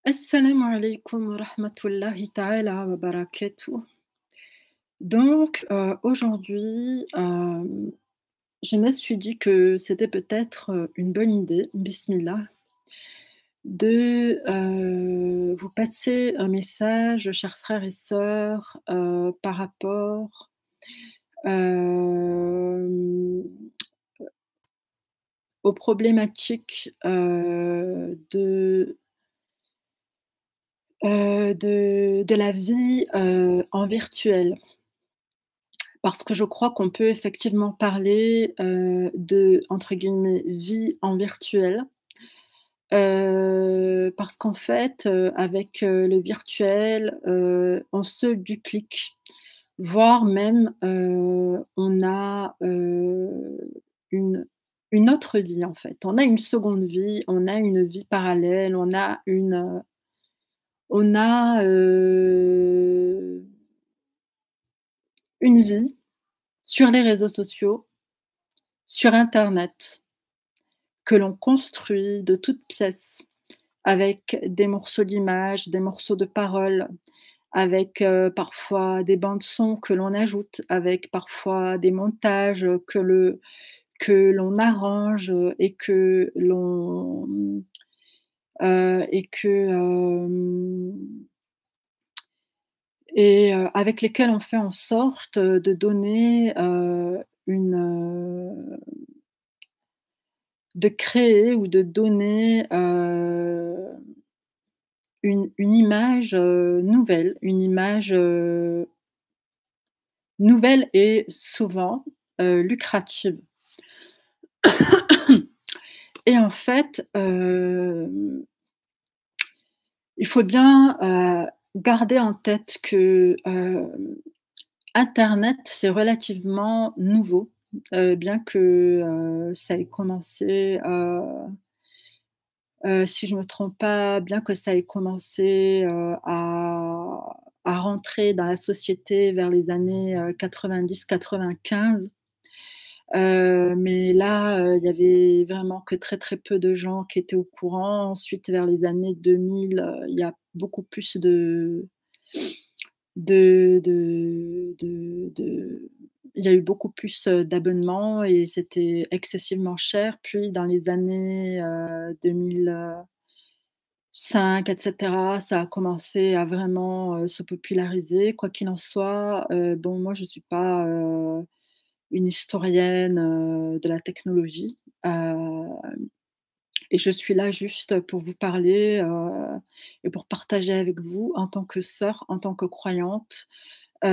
Assalamu alaikum wa rahmatullahi ta'ala wa barakatuh. Donc, aujourd'hui, je me suis dit que c'était peut-être, une bonne idée, bismillah, de, vous passer un message, chers frères et sœurs, par rapport, hem, aux problématiques, de la vie, en virtuel. Parce que je crois qu'on peut effectivement parler, de, entre guillemets, «vie en virtuel», parce qu'en fait, avec, le virtuel, on se duplique, voire même, on a, une une autre vie, en fait. On a une seconde vie, on a une vie parallèle, on a, une vie sur les réseaux sociaux, sur internet, que l'on construit de toutes pièces, avec des morceaux d'images, des morceaux de paroles, avec, parfois des bandes son que l'on ajoute, avec parfois des montages, que l'on arrange, et que, avec lesquels on fait en sorte, de donner, de créer ou de donner, une image, nouvelle, une image, nouvelle et souvent, lucrative. Et en fait, il faut bien, garder en tête que, internet, c'est relativement nouveau, bien que, ça ait commencé, si je me trompe pas, bien que ça ait commencé, à rentrer dans la société vers les années, 90-95. Mais là, il y avait vraiment que très, très peu de gens qui étaient au courant. Ensuite, vers les années 2000, il y a beaucoup plus de il y a eu beaucoup plus, d'abonnements et c'était excessivement cher. Puis dans les années, 2005 et cetera, ça a commencé à vraiment, se populariser. Quoi qu'il en soit, bon, moi je suis pas, une historienne, de la technologie, et je suis là juste pour vous parler, et pour partager avec vous en tant que sœur, en tant que croyante, ma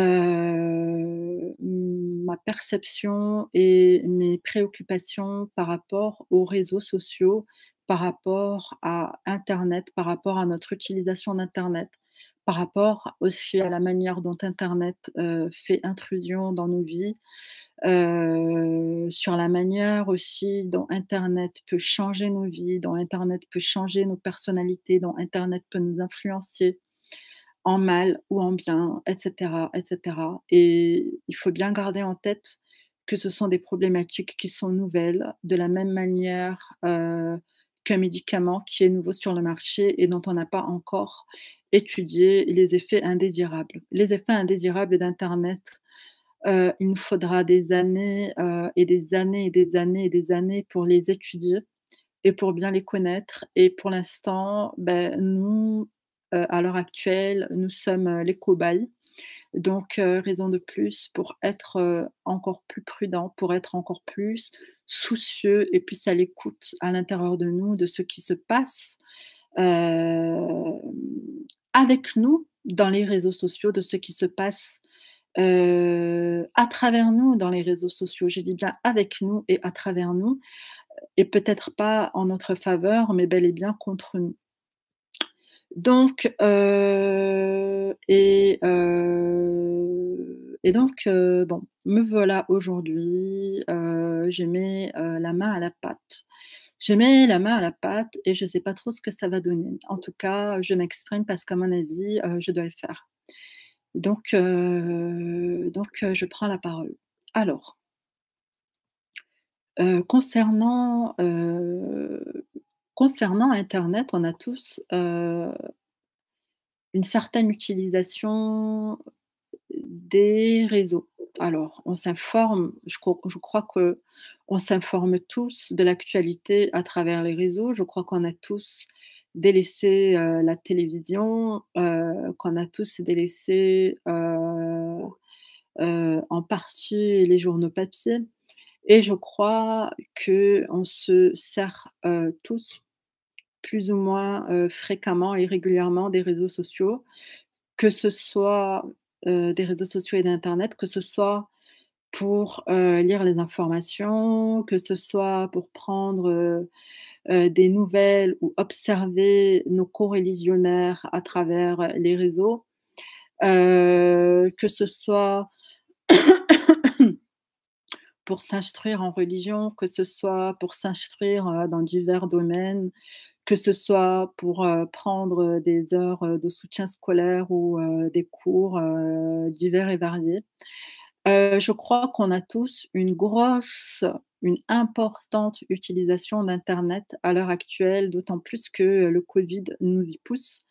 perception et mes préoccupations par rapport aux réseaux sociaux, par rapport à internet, par rapport à notre utilisation d'internet, par rapport aussi à la manière dont internet, fait intrusion dans nos vies, sur la manière aussi dont internet peut changer nos vies, dont internet peut changer nos personnalités, dont internet peut nous influencer en mal ou en bien, et cetera, et cetera. Et il faut bien garder en tête que ce sont des problématiques qui sont nouvelles, de la même manière, qu'un médicament qui est nouveau sur le marché et dont on n'a pas encore étudié les effets indésirables. Les effets indésirables d'internet, il nous faudra des années, et des années et des années et des années pour les étudier et pour bien les connaître. Et pour l'instant, nous, à l'heure actuelle, nous sommes, les cobayes. Donc, raison de plus pour être, encore plus prudent, pour être encore plus soucieux et plus à l'écoute à l'intérieur de nous, de ce qui se passe, hem, avec nous dans les réseaux sociaux, de ce qui se passe, à travers nous dans les réseaux sociaux. Je dis bien avec nous et à travers nous, et peut-être pas en notre faveur, mais bel et bien contre nous. Donc, donc, bon, me voilà aujourd'hui, je mets, la main à la pâte. Je mets la main à la pâte et je ne sais pas trop ce que ça va donner. En tout cas, je m'exprime parce qu'à mon avis, je dois le faire. Donc, je prends la parole. Alors, concernant, Concernant internet, on a tous, une certaine utilisation des réseaux. Alors, on s'informe, je crois qu'on s'informe tous de l'actualité à travers les réseaux. Je crois qu'on a tous délaissé, la télévision, qu'on a tous délaissé, en partie les journaux papier et je crois qu'on se sert, tous plus ou moins, fréquemment et régulièrement des réseaux sociaux, que ce soit, des réseaux sociaux et d'internet, que ce soit pour, lire les informations, que ce soit pour prendre, des nouvelles ou observer nos coreligionnaires à travers, les réseaux, que ce soit pour s'instruire en religion, que ce soit pour s'instruire, dans divers domaines, que ce soit pour, prendre, des heures, de soutien scolaire ou, des cours, divers et variés. Je crois qu'on a tous une importante utilisation d'internet à l'heure actuelle, d'autant plus que, le covid nous y pousse.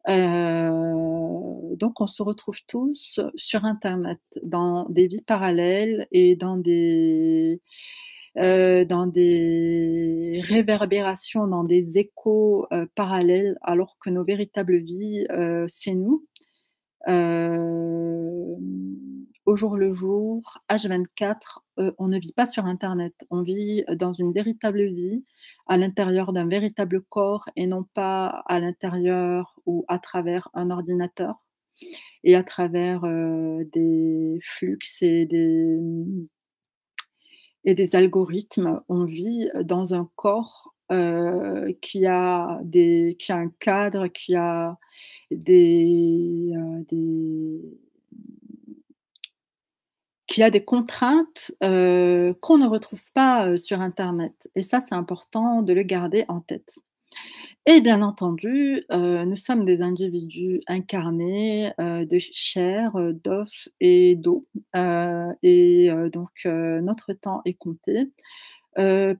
Donc on se retrouve tous sur internet, dans des vies parallèles et dans des réverbérations, dans des échos, parallèles, alors que nos véritables vies, c'est nous. Au jour le jour, H24, on ne vit pas sur internet. On vit dans une véritable vie, à l'intérieur d'un véritable corps et non pas à l'intérieur ou à travers un ordinateur et à travers, des flux et des algorithmes. On vit dans un corps, qui a un cadre, des qui a des contraintes, qu'on ne retrouve pas, sur internet et ça, c'est important de le garder en tête et bien entendu, nous sommes des individus incarnés, de chair, d'os et d'eau, donc notre temps est compté.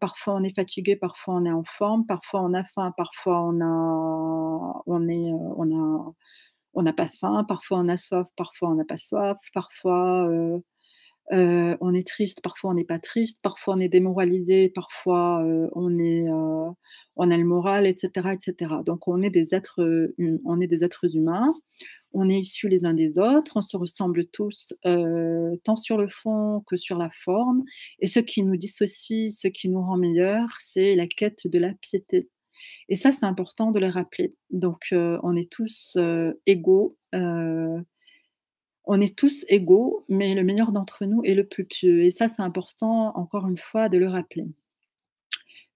Parfois on est fatigué, parfois on est en forme, parfois on a faim, parfois on n'a pas faim, parfois on a soif, parfois on n'a pas soif, parfois, on est triste, parfois on n'est pas triste, parfois on est démoralisé, parfois, on a le moral et cetera et cetera. Donc on est des êtres humains, on est issus les uns des autres, on se ressemble tous, tant sur le fond que sur la forme et ce qui nous dissocie, ce qui nous rend meilleurs, c'est la quête de la piété et ça, c'est important de le rappeler. Donc on est tous, égaux, on est tous égaux, mais le meilleur d'entre nous est le plus pieux et ça, c'est important, encore une fois, de le rappeler.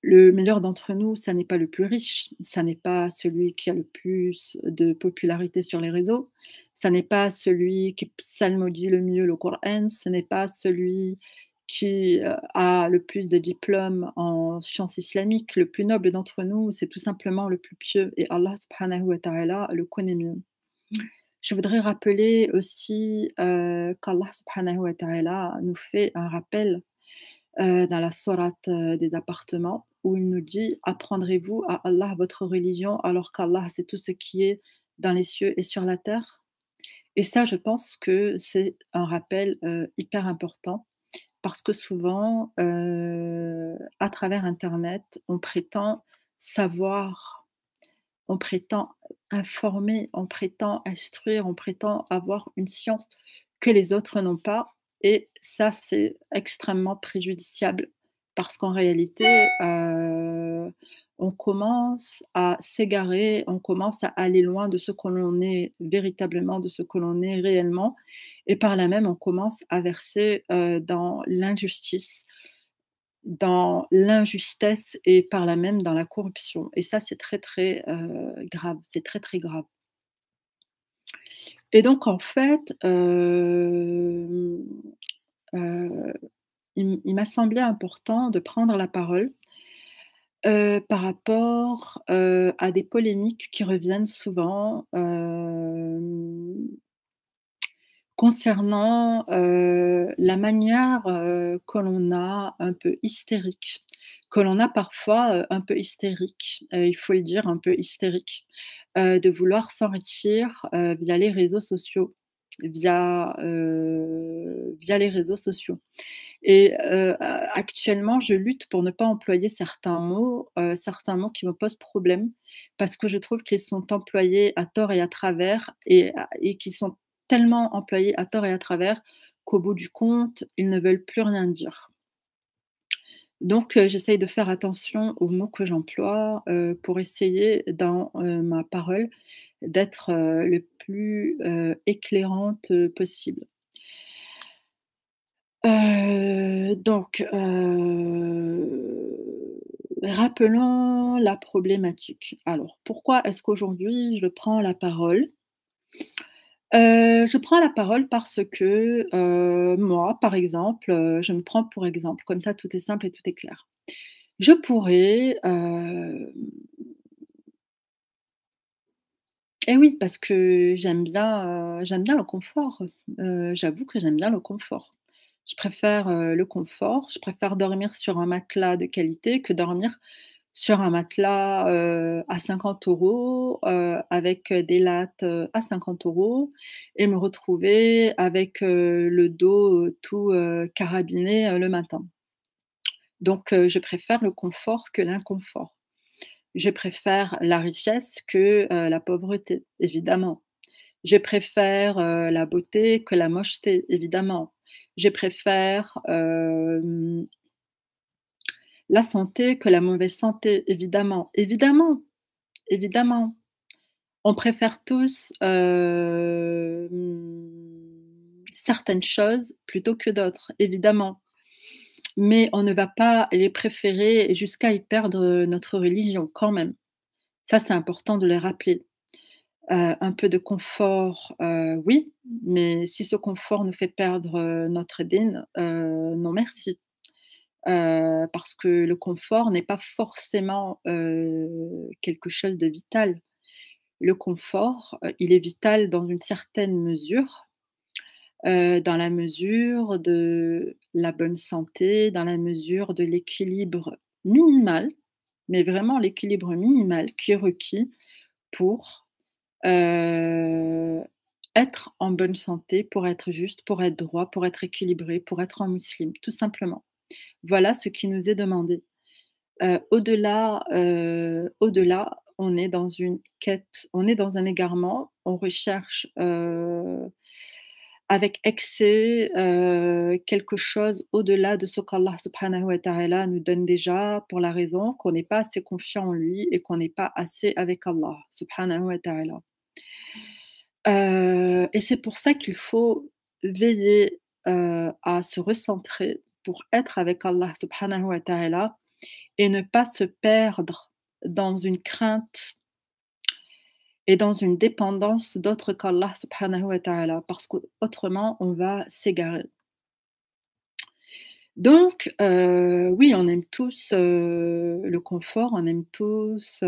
Le meilleur d'entre nous, ça n'est pas le plus riche, ça n'est pas celui qui a le plus de popularité sur les réseaux, ça n'est pas celui qui psalmodie le mieux le Coran, ce n'est pas celui qui, a le plus de diplômes en sciences islamiques. Le plus noble d'entre nous, c'est tout simplement le plus pieux et Allah subhanahu wa ta'ala le connaît mieux. Je voudrais rappeler aussi, qu'Allah subhanahu wa ta'ala nous fait un rappel, dans la sourate, des appartements où il nous dit: «Apprendrez-vous à Allah votre religion alors qu'Allah sait tout ce qui est dans les cieux et sur la terre?» Et ça, je pense que c'est un rappel, hyper important parce que souvent, à travers internet, on prétend savoir, on prétend informer, on prétend instruire, on prétend avoir une science que les autres n'ont pas et ça, c'est extrêmement préjudiciable parce qu'en réalité, on commence à s'égarer, on commence à aller loin de ce que l'on est véritablement, de ce que l'on est réellement et par là même, on commence à verser, dans l'injustice, dans l'injustesse et par là même dans la corruption et ça, c'est très, très, grave, c'est très, très grave et donc en fait, heu, il m'a semblé important de prendre la parole, par rapport, à des polémiques qui reviennent souvent, concernant, la manière, que l'on a un peu hystérique que l'on a parfois, un peu hystérique, il faut le dire, un peu hystérique, de vouloir s'enrichir, via les réseaux sociaux, via les réseaux sociaux. Et actuellement, je lutte pour ne pas employer certains mots qui me posent problème parce que je trouve qu'ils sont employés à tort et à travers et qui sont tellement employés à tort et à travers qu'au bout du compte, ils ne veulent plus rien dire. Donc j'essaye de faire attention aux mots que j'emploie, pour essayer dans, ma parole d'être, le plus, éclairante, possible. Rappelons la problématique. Alors, pourquoi est-ce qu'aujourd'hui je prends la parole? Je prends la parole parce que, moi, par exemple, je me prends pour exemple, comme ça tout est simple et tout est clair. Je pourrais, et oui, parce que j'aime bien le confort, j'avoue que j'aime bien le confort. Je préfère, le confort, je préfère dormir sur un matelas de qualité que dormir sur un matelas, à 50 € avec, des lattes, à 50 € et me retrouver avec, le dos, tout, carabiné, le matin. Donc je préfère le confort que l'inconfort. Je préfère la richesse que, la pauvreté, évidemment. Je préfère, la beauté que la mocheté, évidemment. Je préfère, la santé que la mauvaise santé, évidemment. Évidemment, évidemment. On préfère tous, certaines choses plutôt que d'autres, évidemment. Mais on ne va pas les préférer jusqu'à y perdre, notre religion, quand même. Ça, c'est important de le rappeler. Un peu de confort, oui, mais si ce confort nous fait perdre, notre dîn, non merci. Parce que le confort n'est pas forcément, quelque chose de vital. Le confort, il est vital dans une certaine mesure, dans la mesure de la bonne santé, dans la mesure de l'équilibre minimal, mais vraiment l'équilibre minimal qui est requis pour, heu, être en bonne santé, pour être juste, pour être droit, pour être équilibré, pour être un musulman, tout simplement. Voilà ce qui nous est demandé. Au-delà, on est dans une quête, on est dans un égarement, on recherche, avec excès, quelque chose au-delà de ce qu'Allah subhanahu wa ta'ala nous donne déjà pour la raison qu'on n'est pas assez confiant en lui et qu'on n'est pas assez avec Allah subhanahu wa ta'ala. Et c'est pour ça qu'il faut veiller, à se recentrer pour être avec Allah subhanahu wa ta'ala et ne pas se perdre dans une crainte et dans une dépendance d'autre qu'Allah subhanahu wa ta'ala, parce qu'autrement on va s'égarer. Donc oui, on aime tous, le confort, on aime tous,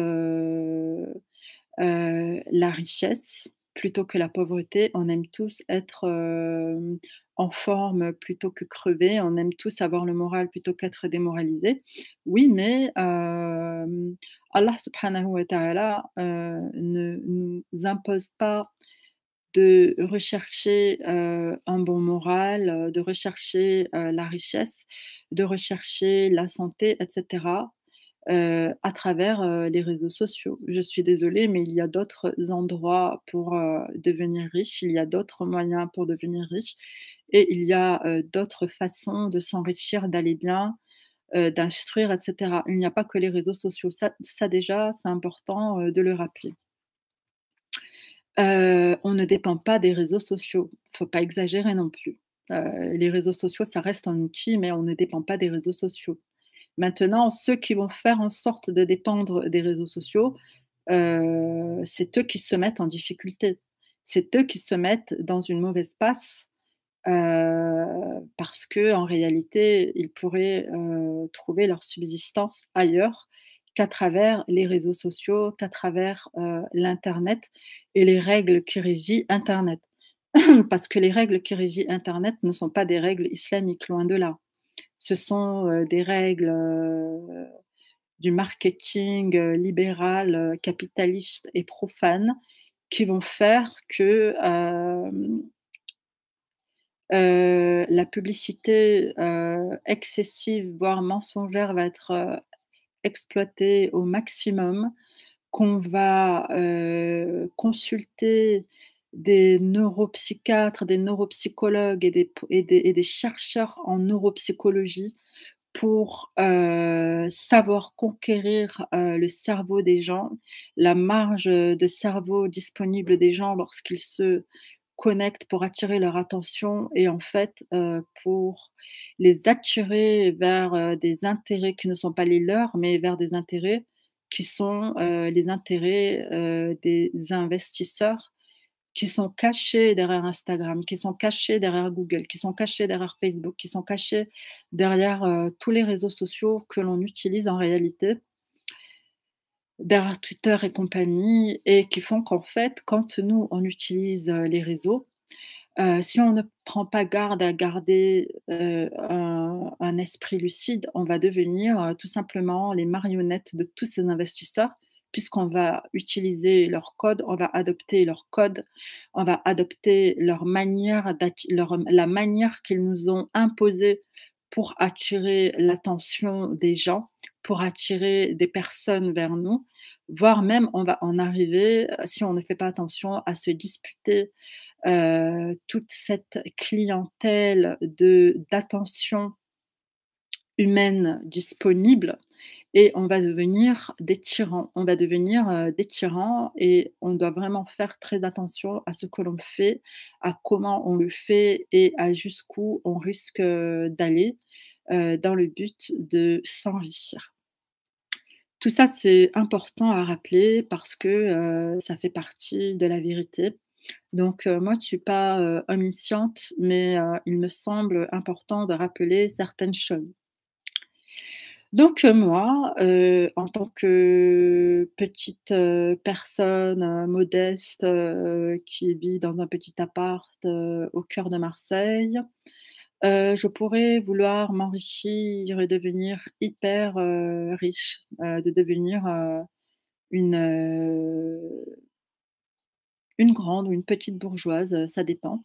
la richesse plutôt que la pauvreté. On aime tous être, en forme plutôt que crever. On aime tous avoir le moral plutôt qu'être démoralisé. Oui, mais Allah subhanahu wa ta'ala, ne nous impose pas de rechercher, un bon moral, de rechercher, la richesse, de rechercher la santé et cetera, à travers, les réseaux sociaux. Je suis désolée, mais il y a d'autres endroits pour, devenir riche, il y a d'autres moyens pour devenir riche et il y a, d'autres façons de s'enrichir, d'aller bien, d'instruire et cetera. Il n'y a pas que les réseaux sociaux. Ça déjà, c'est important, de le rappeler. On ne dépend pas des réseaux sociaux. Faut pas exagérer non plus. Les réseaux sociaux, ça reste un outil, mais on ne dépend pas des réseaux sociaux. Maintenant, ceux qui vont faire en sorte de dépendre des réseaux sociaux, c'est eux qui se mettent en difficulté. C'est eux qui se mettent dans une mauvaise passe, parce qu'en réalité, ils pourraient, trouver leur subsistance ailleurs qu'à travers les réseaux sociaux, qu'à travers, l'internet et les règles qui régissent internet. Parce que les règles qui régissent internet ne sont pas des règles islamiques, loin de là. Ce sont, des règles, du marketing, libéral, capitaliste et profane qui vont faire que, la publicité, excessive, voire mensongère va être, exploitée au maximum, qu'on va, consulter des neuropsychiatres, des neuropsychologues et des chercheurs en neuropsychologie pour, savoir conquérir, le cerveau des gens, la marge, de cerveau disponible des gens lorsqu'ils se connectent pour attirer leur attention et en fait, pour les attirer vers, des intérêts qui ne sont pas les leurs, mais vers des intérêts qui sont, les intérêts, des investisseurs qui sont cachés derrière Instagram, qui sont cachés derrière Google, qui sont cachés derrière Facebook, qui sont cachés derrière, tous les réseaux sociaux que l'on utilise en réalité, derrière Twitter et compagnie et qui font qu'en fait, quand nous, on utilise, les réseaux, si on ne prend pas garde à garder, un esprit lucide, on va devenir, tout simplement les marionnettes de tous ces investisseurs, puisqu'on va utiliser leur code, on va adopter leur code, on va adopter leur manière la manière qu'ils nous ont imposée pour attirer l'attention des gens, pour attirer des personnes vers nous, voire même on va en arriver, si on ne fait pas attention, à se disputer toute cette clientèle d'attention humaine disponible et on va devenir des tyrans. On va devenir, des tyrans et on doit vraiment faire très attention à ce que l'on fait, à comment on le fait et à jusqu'où on risque, d'aller, dans le but de s'enrichir. Tout ça, c'est important à rappeler parce que, ça fait partie de la vérité. Donc, moi, je ne suis pas, omnisciente, mais, il me semble important de rappeler certaines choses. Donc, moi, en tant que petite, personne, modeste, qui vit dans un petit appart, au cœur de Marseille, je pourrais vouloir m'enrichir et devenir hyper, riche, de devenir, une, une grande ou une petite bourgeoise, ça dépend.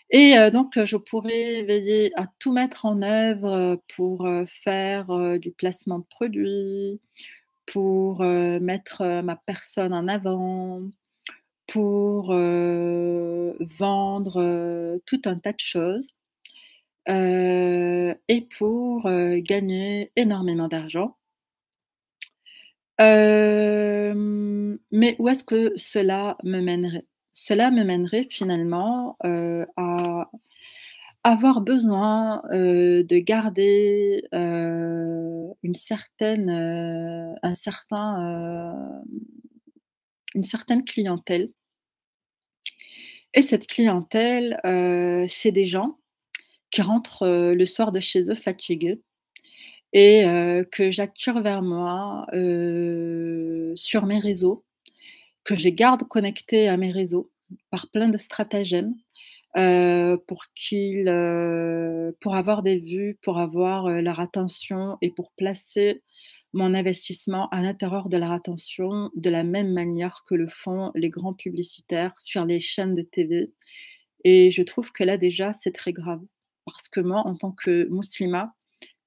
Et donc je pourrais veiller à tout mettre en œuvre, pour, faire, du placement de produits, pour, mettre, ma personne en avant, pour, vendre, tout un tas de choses, et pour, gagner énormément d'argent. Mais où est-ce que cela me mènerait? Cela me mènerait finalement, à avoir besoin, de garder, une certaine clientèle et cette clientèle, c'est des gens qui rentrent, le soir de chez eux fatigués et que j'attire vers moi, sur mes réseaux, que je garde connectés à mes réseaux par plein de stratagèmes. Pour avoir des vues, pour avoir, leur attention et pour placer mon investissement à l'intérieur de leur attention, de la même manière que le font les grands publicitaires sur les chaînes de TV et je trouve que là, déjà, c'est très grave. Parce que moi, en tant que musulmane,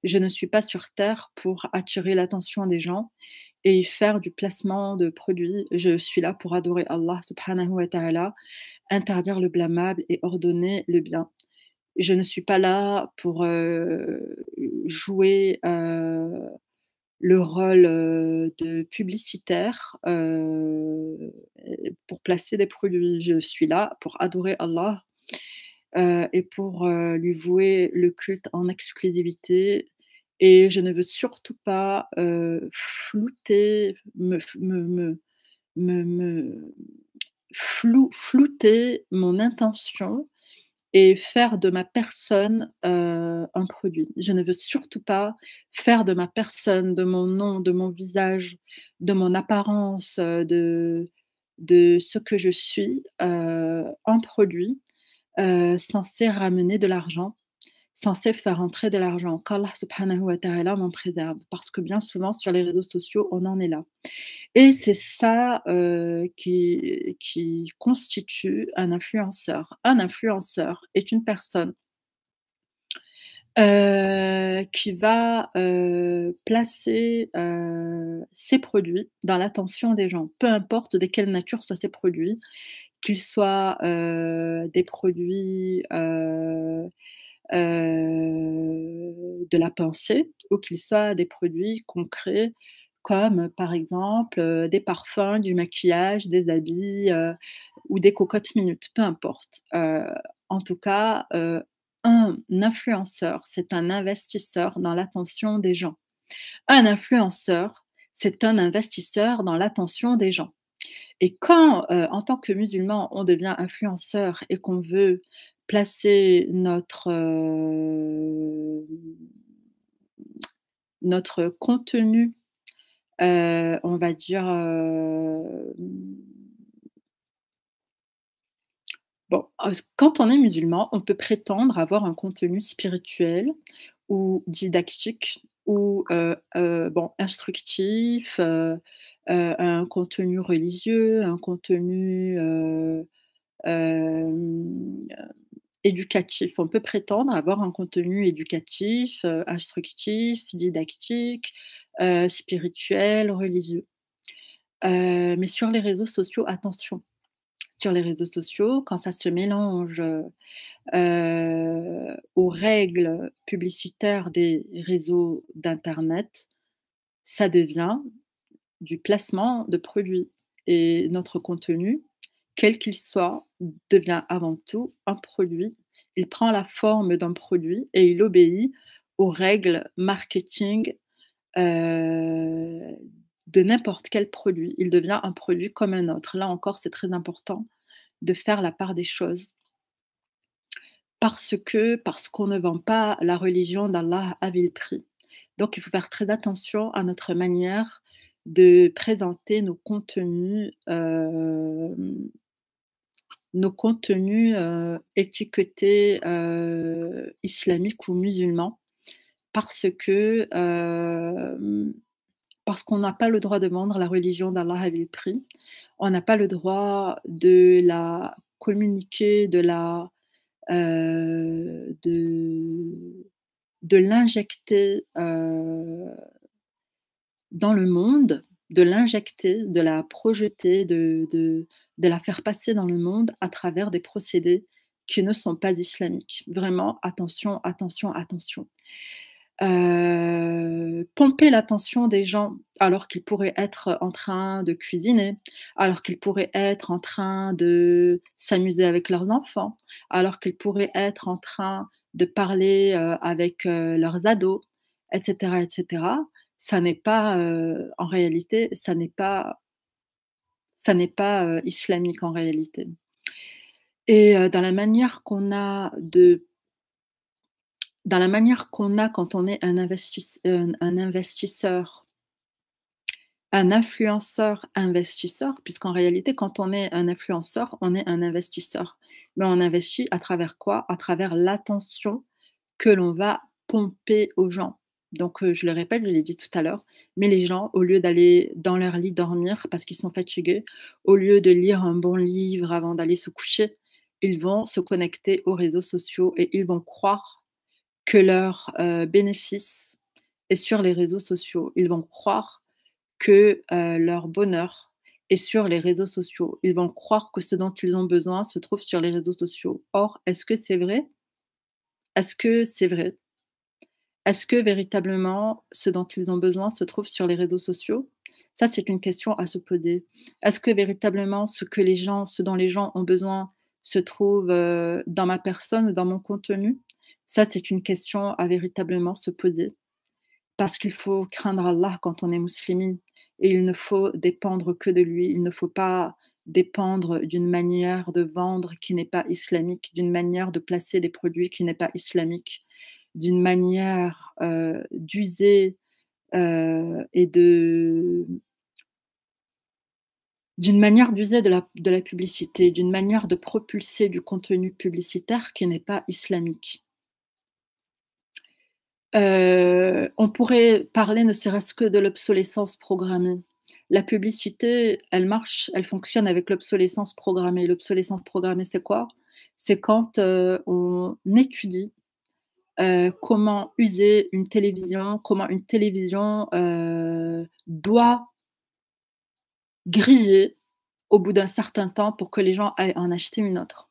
je ne suis pas sur terre pour attirer l'attention des gens et y faire du placement de produits. Je suis là pour adorer Allah subhanahu wa ta'ala, interdire le blâmable et ordonner le bien. Je ne suis pas là pour, jouer, le rôle, de publicitaire, pour placer des produits. Je suis là pour adorer Allah, et pour, lui vouer le culte en exclusivité et je ne veux surtout pas, flouter, me flouter mon intention et faire de ma personne, un produit. Je ne veux surtout pas faire de ma personne, de mon nom, de mon visage, de mon apparence, de ce que je suis, un produit, censé ramener de l'argent, censé faire entrer de l'argent. Qu'Allah subhanahu wa ta'ala m'en préserve, parce que bien souvent sur les réseaux sociaux, on en est là. Et c'est ça, qui constitue un influenceur. Un influenceur est une personne, qui va, placer, ses produits dans l'attention des gens, peu importe de quelle nature soient ces produits, qu'ils soient, des produits, de la pensée ou qu'ils soient des produits concrets comme, par exemple, des parfums, du maquillage, des habits, ou des cocottes minutes, peu importe. En tout cas, un influenceur, c'est un investisseur dans l'attention des gens. Un influenceur, c'est un investisseur dans l'attention des gens. Et quand, en tant que musulman, on devient influenceur et qu'on veut placer notre contenu, on va dire, bon, quand on est musulman, on peut prétendre avoir un contenu spirituel ou didactique ou, bon, instructif, un contenu religieux, un contenu, hem, éducatif. On peut prétendre avoir un contenu éducatif, instructif, didactique, spirituel, religieux. Mais sur les réseaux sociaux, attention. Sur les réseaux sociaux, quand ça se mélange, aux règles publicitaires des réseaux d'internet, ça devient du placement de produits et notre contenu, quel qu'il soit, devient avant tout un produit. Il prend la forme d'un produit et il obéit aux règles marketing, heu, de n'importe quel produit. Il devient un produit comme un autre. Là encore, c'est très important de faire la part des choses. Parce qu'on ne vend pas la religion d'Allah à vil prix. Donc il faut faire très attention à notre manière de présenter nos contenus, étiquetés, islamiques ou musulmans parce que, parce qu'on n'a pas le droit de vendre la religion d'Allah à vil prix. On n'a pas le droit de la communiquer, de l'injecter, dans le monde, de l'injecter, de la projeter, de la faire passer dans le monde à travers des procédés qui ne sont pas islamiques. Vraiment attention, attention, attention. Pomper l'attention des gens alors qu'ils pourraient être en train de cuisiner, alors qu'ils pourraient être en train de s'amuser avec leurs enfants, alors qu'ils pourraient être en train de parler, avec, leurs ados et cetera. Ça n'est pas, en réalité, ça n'est pas, islamique en réalité et dans la manière qu'on a quand on est un investisseur, un influenceur investisseur, puisqu'en réalité, quand on est un influenceur, on est un investisseur. Mais on investit à travers quoi? À travers l'attention que l'on va pomper aux gens. Donc, je le répète, je l'ai dit tout à l'heure, mais les gens, au lieu d'aller dans leur lit dormir parce qu'ils sont fatigués, au lieu de lire un bon livre avant d'aller se coucher, ils vont se connecter aux réseaux sociaux et ils vont croire que leur, bénéfice est sur les réseaux sociaux. Ils vont croire que, leur bonheur est sur les réseaux sociaux. Ils vont croire que ce dont ils ont besoin se trouve sur les réseaux sociaux. Or, est-ce que c'est vrai? Est-ce que c'est vrai? Est-ce que véritablement ce dont ils ont besoin se trouve sur les réseaux sociaux? Ça, c'est une question à se poser. Est-ce que véritablement ce dont les gens ont besoin se trouve, dans ma personne ou dans mon contenu? Ça, c'est une question à véritablement se poser. Parce qu'il faut craindre Allah quand on est musulmane et il ne faut dépendre que de lui. Il ne faut pas dépendre d'une manière de vendre qui n'est pas islamique, d'une manière de placer des produits qui n'est pas islamique, d'une manière, d'user, et d'une manière d'user de la publicité, d'une manière de propulser du contenu publicitaire qui n'est pas islamique. On pourrait parler ne serait-ce que de l'obsolescence programmée. La publicité, elle fonctionne avec l'obsolescence programmée. L'obsolescence programmée, c'est quoi? C'est quand, on étudie, comment user une télévision, comment une télévision, doit griller au bout d'un certain temps pour que les gens aillent en acheter une autre.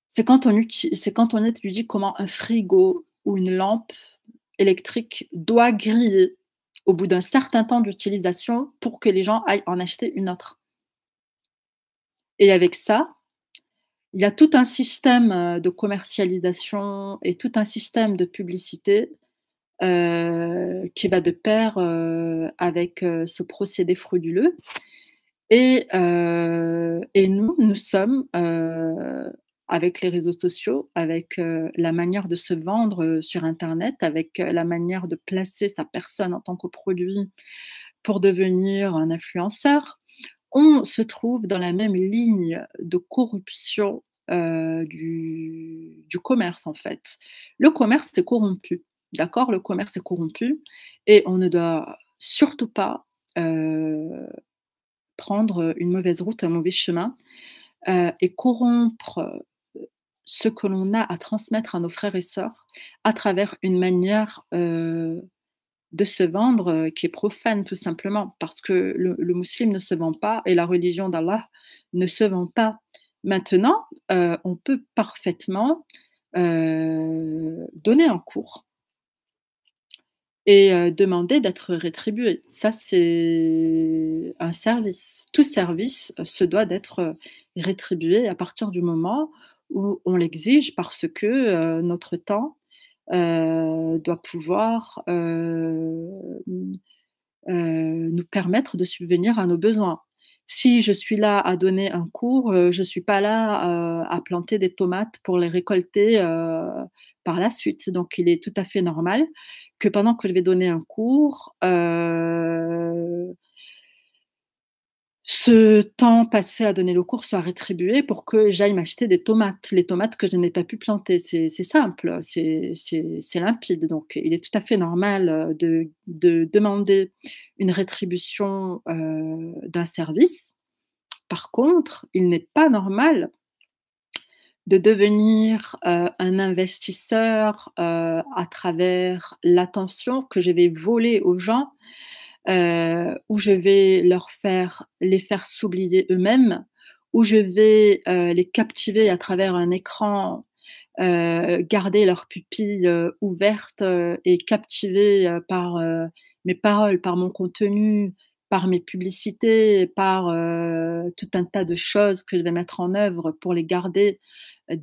C'est quand on étudie comment un frigo ou une lampe électrique doit griller au bout d'un certain temps d'utilisation pour que les gens aillent en acheter une autre. Et avec ça, il y a tout un système, de commercialisation et tout un système de publicité, qui va de pair, avec, ce procédé frauduleux et nous, nous sommes, avec les réseaux sociaux, avec, la manière de se vendre, sur internet, avec, la manière de placer sa personne en tant que produit pour devenir un influenceur, on se trouve dans la même ligne de corruption, du commerce, en fait. Le commerce est corrompu, d'accord? Le commerce est corrompu et on ne doit surtout pas, heu, prendre, une mauvaise route, un mauvais chemin, et corrompre, ce que l'on a à transmettre à nos frères et sœurs à travers une manière, de se vendre, qui est profane tout simplement. Parce que le musulman ne se vend pas et la religion d'Allah ne se vend pas. Maintenant, on peut parfaitement, donner un cours et demander d'être rétribué. Ça, c'est un service. Tout service, se doit d'être, rétribué à partir du moment où on l'exige parce que, notre temps, doit pouvoir, nous permettre de subvenir à nos besoins. Si je suis là à donner un cours, je suis pas là, à planter des tomates pour les récolter, par la suite. Donc il est tout à fait normal que pendant que je vais donner un cours, ce temps passé à donner le cours soit rétribué pour que j'aille m'acheter des tomates, les tomates que je n'ai pas pu planter. C'est simple, c'est limpide. Donc il est tout à fait normal, de demander une rétribution, d'un service. Par contre, il n'est pas normal de devenir, un investisseur, à travers l'attention que je vais voler aux gens, où je vais les faire s'oublier eux-mêmes, où je vais, les captiver à travers un écran, garder leurs pupilles, ouvertes, et captivés, par, mes paroles, par mon contenu, par mes publicités, par, tout un tas de choses que je vais mettre en œuvre pour les garder,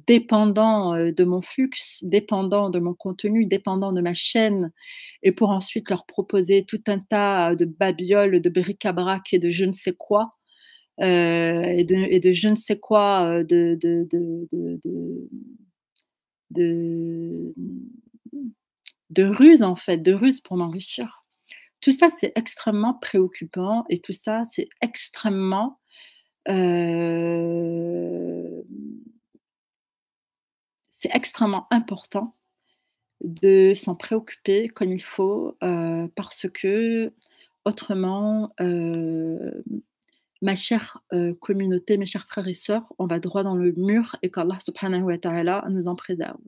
dépendants, de mon flux, dépendants de mon contenu, dépendants de ma chaîne et pour ensuite leur proposer tout un tas de babioles, de bric-à-brac et de je ne sais quoi, et de je ne sais quoi, de de ruse en fait, de ruse pour m'enrichir. Tout ça, c'est extrêmement préoccupant et tout ça, heu, c'est extrêmement important de s'en préoccuper comme il faut, parce que autrement, ma chère, communauté, mes chers frères et sœurs, on va droit dans le mur et qu'Allah subhanahu wa ta'ala nous en préserve.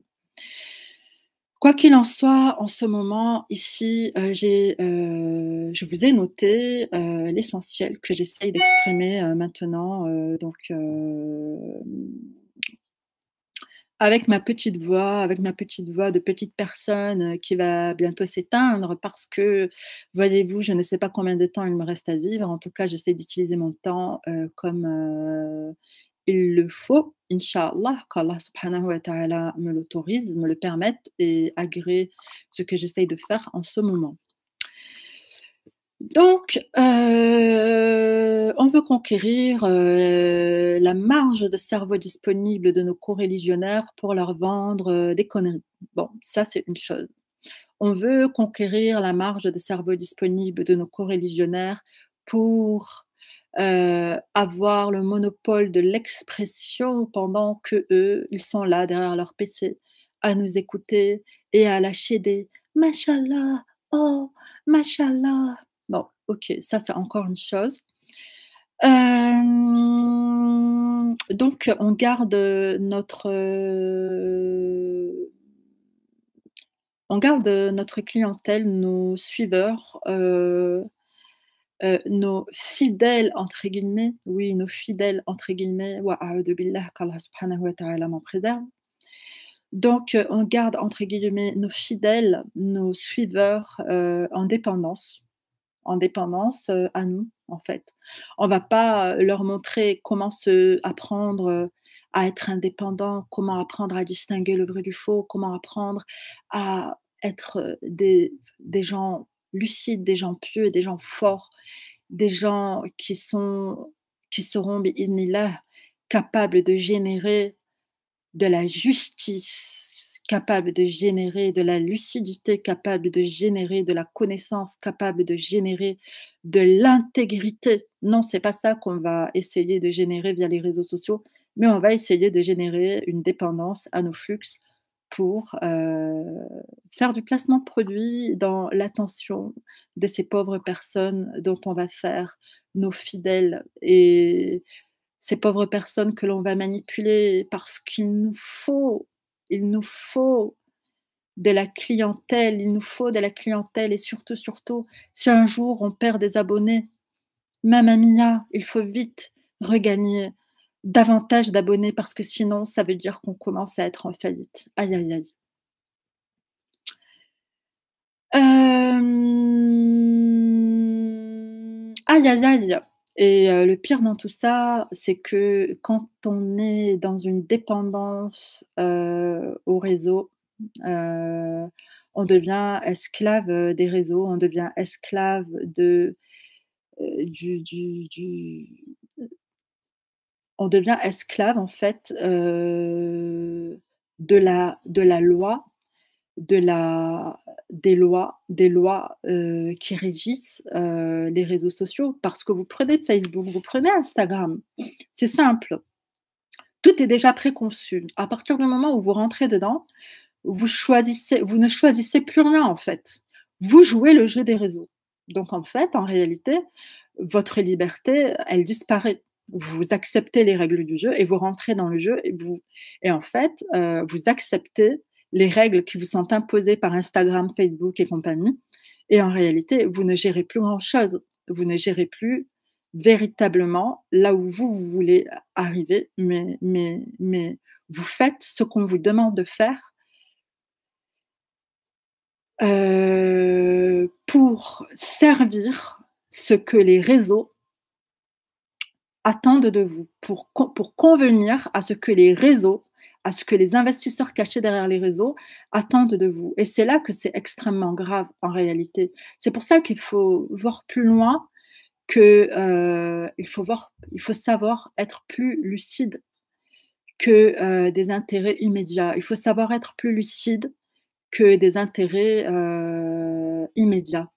Quoi qu'il en soit, en ce moment ici, je vous ai noté, l'essentiel que j'essaye d'exprimer, maintenant, avec ma petite voix de petite personne, qui va bientôt s'éteindre parce que, voyez-vous, je ne sais pas combien de temps il me reste à vivre. En tout cas, j'essaie d'utiliser mon temps, comme, il le faut, inch'Allah, qu'Allah subhanahu wa ta'ala me l'autorise, me le permette et agrée ce que j'essaye de faire en ce moment. Donc, on veut conquérir, la marge de cerveau disponible de nos coreligionnaires pour leur vendre, des conneries. Bon, ça, c'est une chose. On veut conquérir la marge de cerveau disponible de nos coreligionnaires pour, avoir le monopole de l'expression pendant qu'eux, ils sont là derrière leur PC à nous écouter et à lâcher des «Mashallah, oh, mashallah». Bon, OK, ça c'est encore une chose. Donc on garde, notre clientèle, nos suiveurs, nos «fidèles» entre guillemets, oui, nos «fidèles» entre guillemets, wa a'udhu billah, qu'Allah subhanahu wa ta'ala m'en préserve. Donc, on garde entre guillemets «nos fidèles», nos suiveurs, en dépendance, à nous, en fait. On va pas, leur montrer comment se apprendre, à être indépendant, comment apprendre à distinguer le vrai du faux, comment apprendre à être, des gens lucides, des gens pieux, des gens forts, des gens qui seront bi-idhnillah capables de générer de la justice, capable de générer de la lucidité, capable de générer de la connaissance, capable de générer de l'intégrité. Non, c'est pas ça qu'on va essayer de générer via les réseaux sociaux, mais on va essayer de générer une dépendance à nos flux pour, faire du placement de produits dans l'attention de ces pauvres personnes dont on va faire nos fidèles et ces pauvres personnes que l'on va manipuler parce il nous faut de la clientèle, il nous faut de la clientèle et surtout, surtout, si un jour on perd des abonnés, Mamma Mia, il faut vite regagner davantage d'abonnés parce que sinon ça veut dire qu'on commence à être en faillite. Aïe, aïe, aïe. Aïe, aïe, aïe et le pire dans tout ça, c'est que quand on est dans une dépendance, aux réseaux, heu, on devient esclave, des réseaux, on devient esclave du on devient esclave en fait, de la loi, de la des lois, qui régissent, les réseaux sociaux. Parce que vous prenez Facebook, vous prenez Instagram, c'est simple, tout est déjà préconçu. À partir du moment où vous rentrez dedans, vous ne choisissez plus rien en fait. Vous jouez le jeu des réseaux. Donc en fait, en réalité, votre liberté, elle disparaît. Vous acceptez les règles du jeu et vous rentrez dans le jeu et en fait, vous acceptez les règles qui vous sont imposées par Instagram, Facebook et compagnie et en réalité, vous ne gérez plus grand chose. Vous ne gérez plus véritablement là où vous voulez arriver, mais vous faites ce qu'on vous demande de faire pour servir ce que les réseaux attendent de vous, pour convenir à ce que les réseaux, à ce que les investisseurs cachés derrière les réseaux attendent de vous et c'est là que c'est extrêmement grave en réalité. C'est pour ça qu'il faut voir plus loin que, il faut savoir être plus lucide que, des intérêts immédiats. Il faut savoir être plus lucide que des intérêts, immédiats.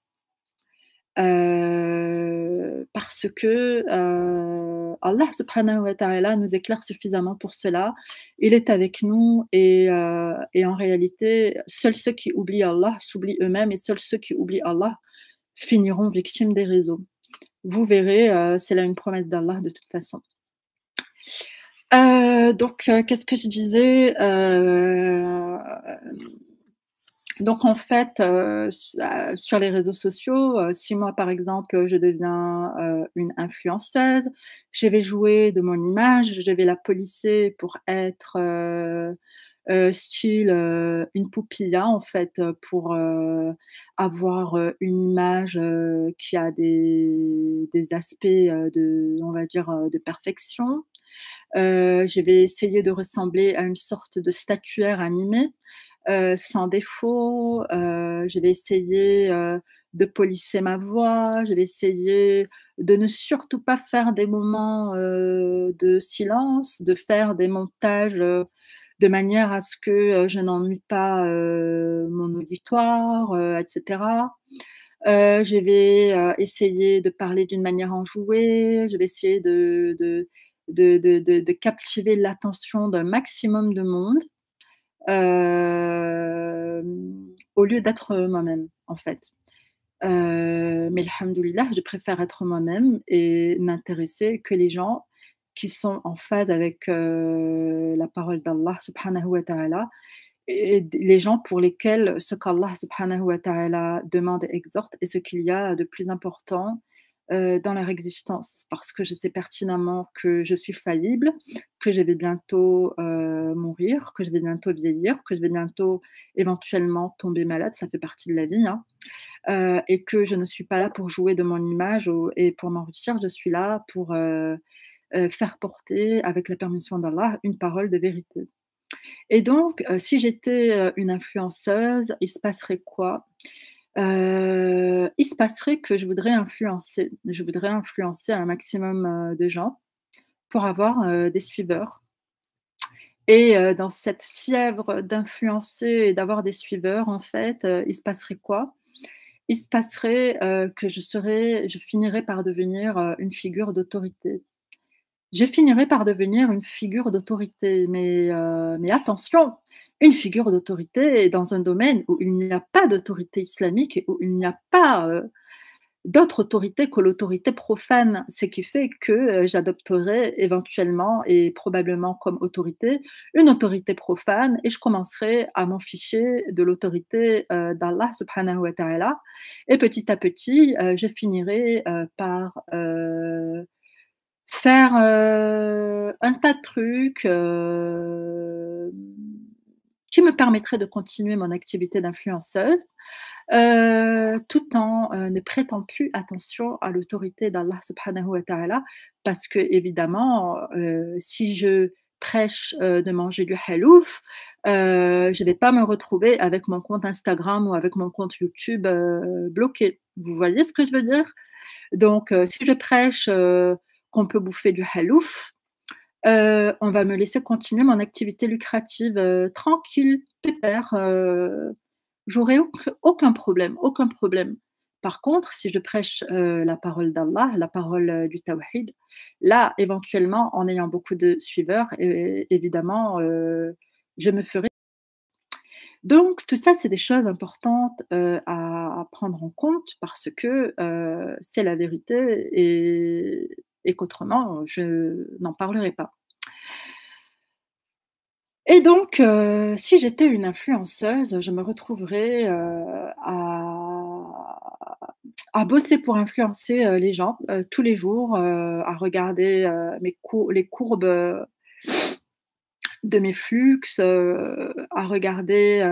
Parce que, Allah subhanahu wa ta'ala nous éclaire suffisamment pour cela. Il est avec nous et en réalité, seuls ceux qui oublient Allah s'oublient eux-mêmes et seuls ceux qui oublient Allah finiront victimes des réseaux. Vous verrez, c'est là une promesse d'Allah de toute façon. Donc, qu'est-ce que je disais? Donc en fait, sur les réseaux sociaux, si moi, par exemple, je deviens, une influenceuse, je vais jouer de mon image, je vais la polisser pour être, style, une poupilla en fait, pour, avoir, une image, qui a des aspects, on va dire, de perfection. Je vais essayer de ressembler à une sorte de statuaire animée, sans défaut. Je vais essayer, de polisser ma voix. Je vais essayer de ne surtout pas faire des moments, de silence, de faire des montages, de manière à ce que, je n'ennuie pas, mon auditoire, et cetera. Je vais, essayer de parler d'une manière enjouée. Je vais essayer de captiver l'attention d'un maximum de monde. au lieu d'être moi-même, en fait. Mais alhamdoulilah, je préfère être moi-même et n'intéresser que les gens qui sont en phase avec, la parole d'Allah subhanahu wa ta'ala et les gens pour lesquels ce qu'Allah subhanahu wa ta'ala demande et exhorte est ce qu'il y a de plus important, dans leur existence. Parce que je sais pertinemment que je suis faillible, que je vais bientôt, mourir, que je vais bientôt vieillir, que je vais bientôt éventuellement tomber malade, ça fait partie de la vie, hein. Et que je ne suis pas là pour jouer de mon image ou et pour m'enrichir, je suis là pour, faire porter, avec la permission d'Allah, une parole de vérité. Et donc, si j'étais, une influenceuse, il se passerait quoi? Il se passerait que je voudrais influencer. Je voudrais influencer un maximum, de gens pour avoir, des suiveurs et dans cette fièvre d'influencer et d'avoir des suiveurs, en fait, il se passerait quoi? Il se passerait, que je finirais par devenir, une figure d'autorité. Je finirai par devenir une figure d'autorité, mais attention, une figure d'autorité dans un domaine où il n'y a pas d'autorité islamique et où il n'y a pas, d'autre autorité que l'autorité profane. Ce qui fait que, j'adopterai éventuellement et probablement comme autorité, une autorité profane et je commencerai à m'en ficher de l'autorité, d'Allah subhanahu wa ta'ala et petit à petit, je finirai, par, faire, un tas de trucs, qui me permettraient de continuer mon activité d'influenceuse, tout en, ne prêtant plus attention à l'autorité d'Allah subhanahu wa ta'ala. Parce qu'évidemment, si je prêche, de manger du halouf, je vais pas me retrouver avec mon compte Instagram ou avec mon compte YouTube, bloqué. Vous voyez ce que je veux dire? Donc, si je prêche, qu'on peut bouffer du halouf, on va me laisser continuer mon activité lucrative, tranquille, pépère, j'aurai aucun problème, aucun problème. Par contre, si je prêche, la parole d'Allah, la parole, du tawhid, là, éventuellement, en ayant beaucoup de suiveurs, évidemment, je me ferai donc tout ça, c'est des choses importantes, à prendre en compte parce que, c'est la vérité et qu'autrement, je n'en parlerai pas. Et donc, si j'étais une influenceuse, je me retrouverais, à bosser pour influencer, les gens, tous les jours, à regarder, les courbes, de mes flux, à regarder,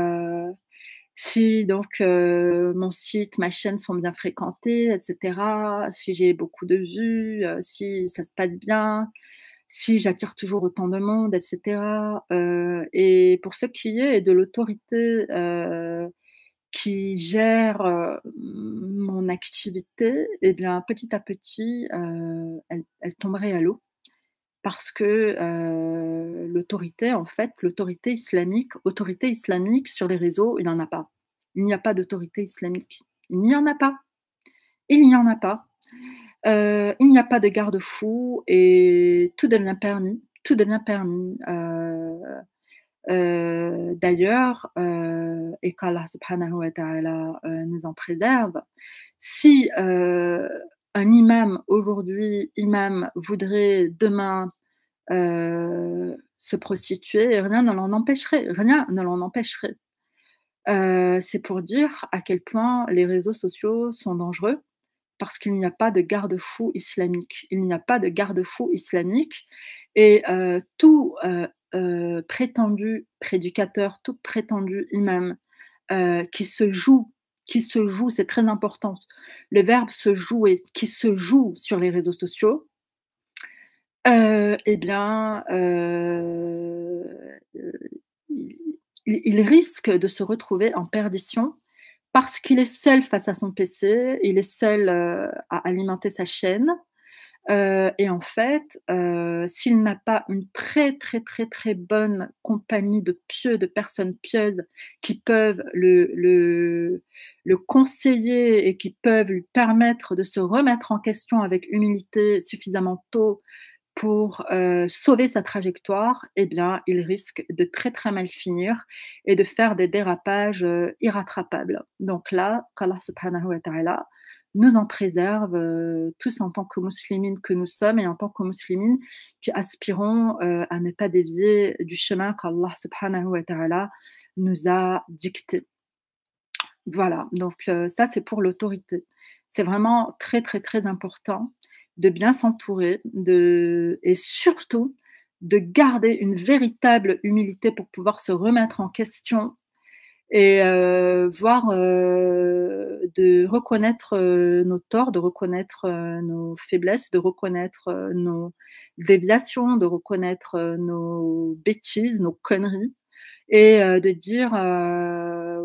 si donc, mon site, ma chaîne sont bien fréquentés et cetera, si j'ai beaucoup de vues, si ça se passe bien, si j'attire toujours autant de monde et cetera, et pour ce qui est de l'autorité, qui gère, mon activité et bien, petit à petit, elle tomberait à l'eau parce que, l'autorité, en fait, autorité islamique sur les réseaux, il n'y en a pas. Il n'y a pas d'autorité islamique. Il n'y en a pas. Il n'y en a pas. Il n'y a pas de garde-fou et tout devient permis. Tout devient permis. D'ailleurs, et qu'Allah subhanahu wa ta'ala, nous en préserve, si, un imam aujourd'hui, imam voudrait demain, se prostituer, rien ne l'en empêcherait, rien ne l'en empêcherait. C'est pour dire à quel point les réseaux sociaux sont dangereux, parce qu'il n'y a pas de garde-fou islamique. Il n'y a pas de garde-fou islamique et tout, prétendu prédicateur, tout prétendu imam, qui se joue, c'est très important. Le verbe se jouer, qui se joue sur les réseaux sociaux, et bien, il risque de se retrouver en perdition parce qu'il est seul face à son PC, il est seul, à alimenter sa chaîne, et en fait, s'il n'a pas une très, très, très, très bonne compagnie de pieux, de personnes pieuses qui peuvent le conseiller et qui peuvent lui permettre de se remettre en question avec humilité suffisamment tôt pour, sauver sa trajectoire, eh bien, il risque de très, très mal finir et de faire des dérapages, irrattrapables. Donc là, qu'Allah subhanahu wa ta'ala nous en préserve, tous en tant que muslimines que nous sommes et en tant que muslimines qui aspirons, à ne pas dévier du chemin qu'Allah subhanahu wa ta'ala nous a dicté. Voilà, donc ça, c'est pour l'autorité. C'est vraiment très, très, très important de bien s'entourer, et surtout de garder une véritable humilité pour pouvoir se remettre en question et voir, de reconnaître, nos torts, de reconnaître, nos faiblesses, de reconnaître, nos déviations, de reconnaître, nos bêtises, nos conneries et de dire,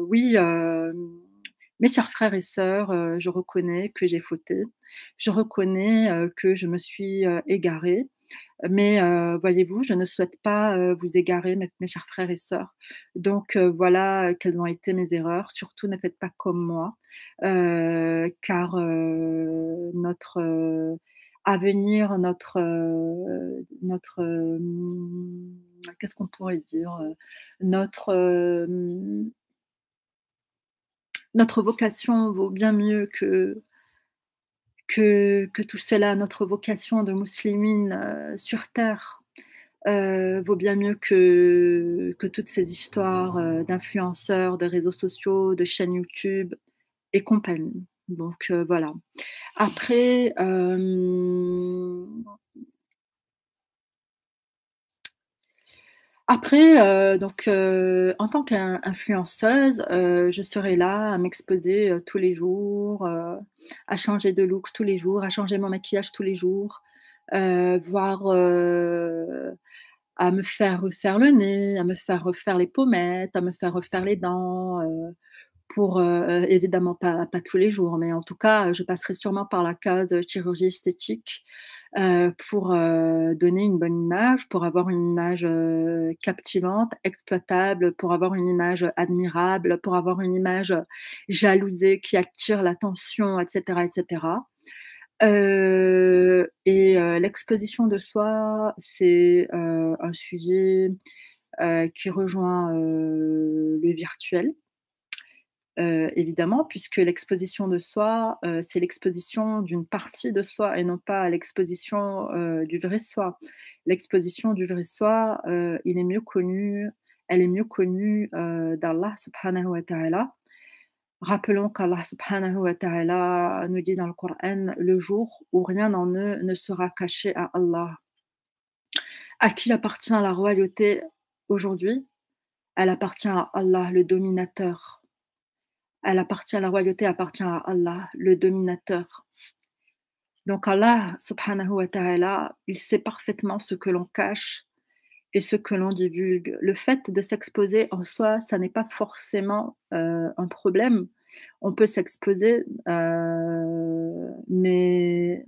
«Oui, mes chers frères et sœurs, je reconnais que j'ai fauté. Je reconnais, que je me suis, égarée, mais voyez-vous, je ne souhaite pas, vous égarer, mes chers frères et sœurs. Donc voilà, quelles ont été mes erreurs. Surtout ne faites pas comme moi, car, notre, avenir, qu'est-ce qu'on pourrait dire? Notre, notre vocation vaut bien mieux que tout cela. Notre vocation de muslimine, sur terre, vaut bien mieux que toutes ces histoires, d'influenceurs, de réseaux sociaux, de chaînes YouTube et compagnie. Donc voilà. Après, donc en tant qu'influenceuse, je serai là à m'exposer, tous les jours, à changer de look tous les jours, à changer mon maquillage tous les jours, voire, à me faire refaire le nez, à me faire refaire les pommettes, à me faire refaire les dents, pour, évidemment pas tous les jours, mais en tout cas, je passerai sûrement par la case, chirurgie esthétique, pour, donner une bonne image, pour avoir une image, captivante, exploitable, pour avoir une image, admirable, pour avoir une image, jalousée qui attire l'attention et cetera et cetera. L'exposition de soi, c'est, un sujet, qui rejoint, le virtuel. Évidemment, puisque l'exposition de soi, c'est l'exposition d'une partie de soi et non pas l'exposition, du vrai soi. L'exposition du vrai soi, il est mieux connu elle est mieux connue, d'Allah subhanahu wa ta'ala. Rappelons qu'Allah subhanahu wa ta'ala nous dit dans le Coran: «Le jour où rien en eux ne sera caché à Allah». À qui appartient la royauté aujourd'hui? Elle appartient à Allah, le dominateur. La royauté appartient à Allah, le dominateur. Donc Allah subhanahu wa ta'ala, il sait parfaitement ce que l'on cache et ce que l'on divulgue. Le fait de s'exposer en soi, ça n'est pas forcément, un problème. On peut s'exposer, mais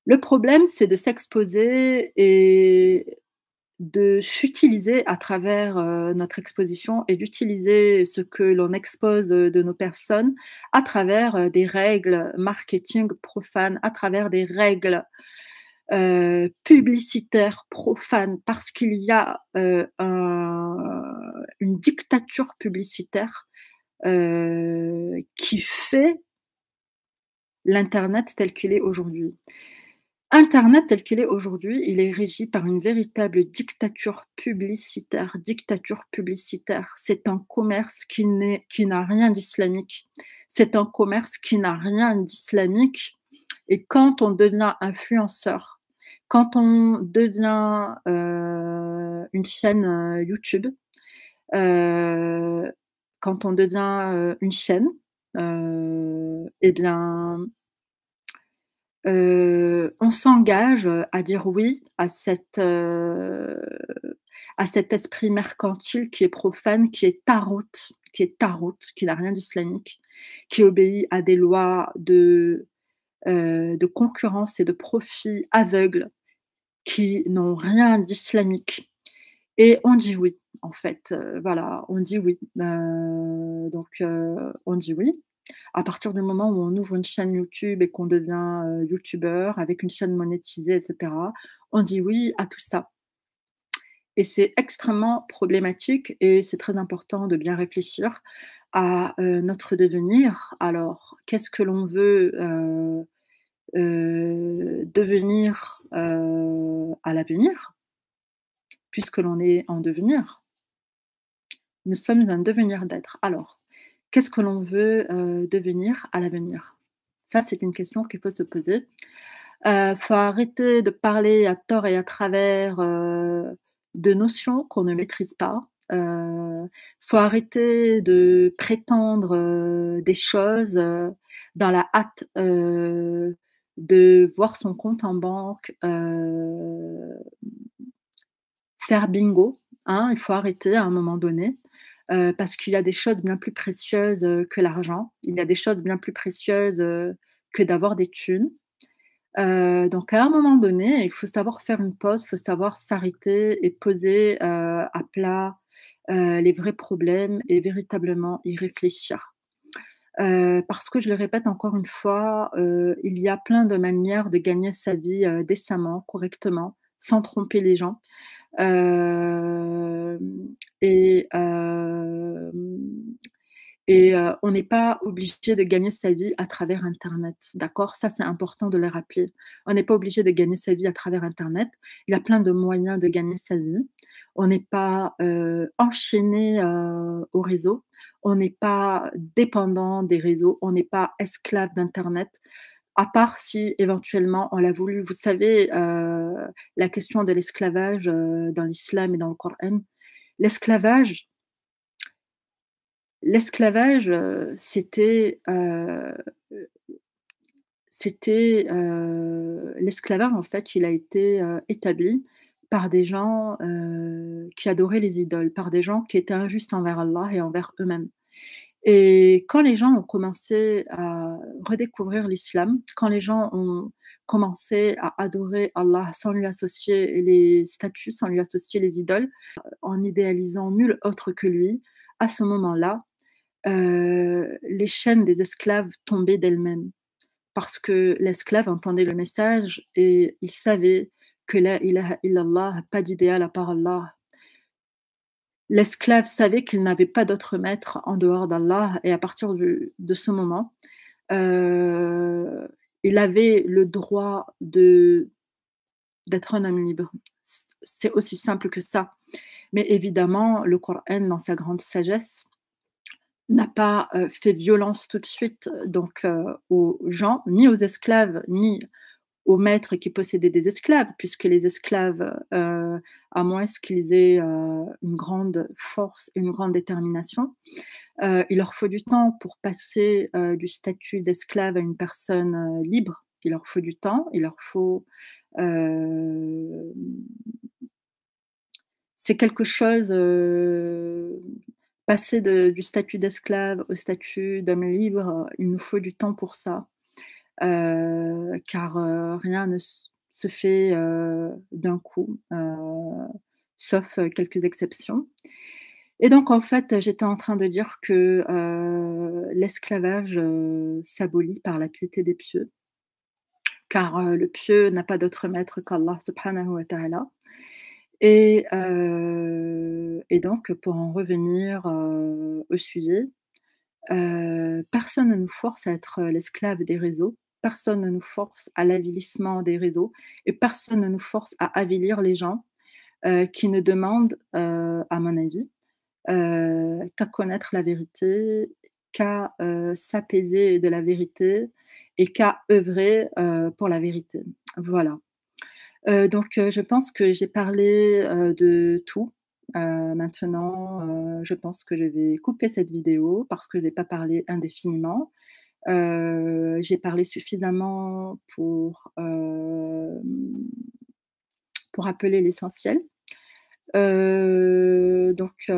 le problème, c'est de s'exposer et de s'utiliser à travers, notre exposition et d'utiliser ce que l'on expose, de nos personnes à travers, des règles marketing profanes, à travers des règles, publicitaires profanes parce qu'il y a, une dictature publicitaire, qui fait l'internet tel qu'il est aujourd'hui. Internet tel qu'il est aujourd'hui, il est régi par une véritable dictature publicitaire. Dictature publicitaire, c'est un commerce qui n'a rien d'islamique. C'est un commerce qui n'a rien d'islamique et quand on devient influenceur, quand on devient, une chaîne, YouTube, heu, quand on devient, une chaîne, et bien on s'engage, à dire oui à cet esprit mercantile qui est profane, qui est tarout, qui n'a rien d'islamique, qui obéit à des lois de concurrence et de profit aveugle, qui n'ont rien d'islamique et on dit oui, en fait, voilà, on dit oui. On dit oui À partir du moment où on ouvre une chaîne YouTube et qu'on devient, youtubeur avec une chaîne monétisée et cetera, on dit oui à tout ça et c'est extrêmement problématique et c'est très important de bien réfléchir à, notre devenir. Alors, qu'est-ce que l'on veut, devenir, à l'avenir? Puisque l'on est en devenir. Nous sommes un devenir d'être. Alors, qu'est-ce que l'on veut, devenir à l'avenir? Ça, c'est une question qu'il faut se poser. Faut arrêter de parler à tort et à travers, de notions qu'on ne maîtrise pas. Faut arrêter de prétendre, des choses, dans la hâte, de voir son compte en banque, faire bingo, hein. Il faut arrêter à un moment donné, parce qu'il y a des choses bien plus précieuses, que l'argent. Il y a des choses bien plus précieuses, que d'avoir des thunes. Donc à un moment donné, il faut savoir faire une pause, il faut savoir s'arrêter et poser, à plat, les vrais problèmes et véritablement y réfléchir. Parce que je le répète encore une fois, il y a plein de manières de gagner sa vie, décemment, correctement, sans tromper les gens. Hem et hem on n'est pas obligé de gagner sa vie à travers internet, d'accord? Ça, c'est important de le rappeler. On n'est pas obligé de gagner sa vie à travers internet. Il y a plein de moyens de gagner sa vie. On n'est pas, enchaîné, aux réseaux. On n'est pas dépendant des réseaux. On n'est pas esclave d'internet, à part si éventuellement on l'a voulu. Vous savez, la question de l'esclavage, dans l'islam et dans le Coran. L'esclavage l'esclavage, l'esclavage en fait, il a été, établi par des gens, qui adoraient les idoles, par des gens qui étaient injustes envers Allah et envers eux-mêmes. Et quand les gens ont commencé à redécouvrir l'islam, quand les gens ont commencé à adorer Allah sans lui associer les statues, sans lui associer les idoles, en idéalisant nul autre que lui, à ce moment-là, les chaînes des esclaves tombaient d'elles-mêmes. Parce que l'esclave entendait le message et il savait que la ilaha illallah, pas d'idéal à part Allah. L'esclave savait qu'il n'avait pas d'autre maître en dehors d'Allah et à partir de ce moment, heu, il avait le droit d'être un homme libre. C'est aussi simple que ça. Mais évidemment, le Coran, dans sa grande sagesse, n'a pas, fait violence tout de suite, donc aux gens, ni aux esclaves, ni aux maîtres qui possédaient des esclaves, puisque les esclaves, à moins qu'ils aient, une grande force et une grande détermination, il leur faut du temps pour passer, du statut d'esclave à une personne, libre. Il leur faut du temps, il leur faut, hem, c'est quelque chose, passer du statut d'esclave au statut d'homme libre, il nous faut du temps pour ça. Car, rien ne se fait, d'un coup, sauf, quelques exceptions. Et donc en fait, j'étais en train de dire que, l'esclavage, s'abolit par la piété des pieux, car, le pieux n'a pas d'autre maître qu'Allah subhanahu wa ta'ala et donc pour en revenir, au sujet, personne ne nous force à être, l'esclave des réseaux. Personne ne nous force à l'avilissement des réseaux et personne ne nous force à avilir les gens, qui ne demandent, à mon avis, qu'à connaître la vérité, qu'à, s'apaiser de la vérité et qu'à œuvrer, pour la vérité. Voilà. Donc je pense que j'ai parlé, de tout. Maintenant, je pense que je vais couper cette vidéo parce que je vais pas parler indéfiniment. J'ai parlé suffisamment pour appeler l'essentiel. Donc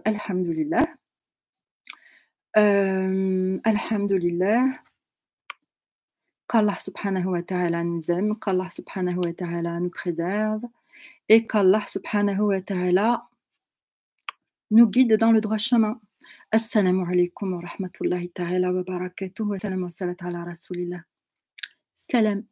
alhamdulillah. Alhamdulillah, qu'Allah subhanahu wa ta'ala nous aime, qu'Allah subhanahu wa ta'ala nous préserve et qu'Allah subhanahu wa ta'ala nous guide dans le droit chemin. Assalamu alaikum wa rahmatullahi ta'ala wa barakatuh wa salam wa salat ala rasulillah. Salam.